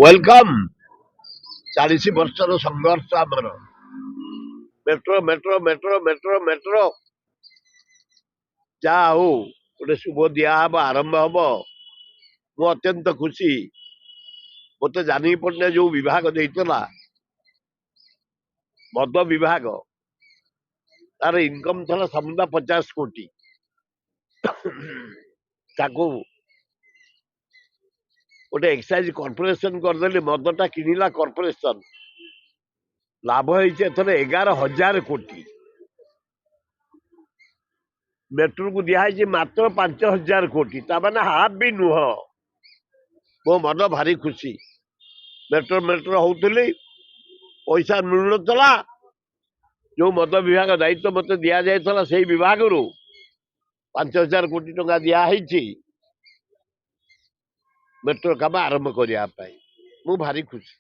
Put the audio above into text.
Welcome 40 वर्षर संघर्ष आमर metro metro metro metro metro जा हो गोटे शुभ दिया हम आरंभ हम मु अत्यंत खुशी मत जानी पड़ने जो विभाग देला मद विभाग तार इनकम था समुदा 50 कोटी ताको गोटे एक्साइज कॉर्पोरेशन करदेली मदटा किणिला कॉर्पोरेशन लाभ होइছে एथर 11,000 कोटी मेट्रो को दिखाई मात्र 5,000 कोटी ताने हाफ भी नुह मो मन भारी खुशी मेट्रो मेट्रो होउतली पैसा मिलुनला जो मद विभाग दायित्व मत दि जाइए से विभाग रु 5,000 कोटी टंका दिखाई मेट्रो काम आरंभ करने मु भारी खुशी।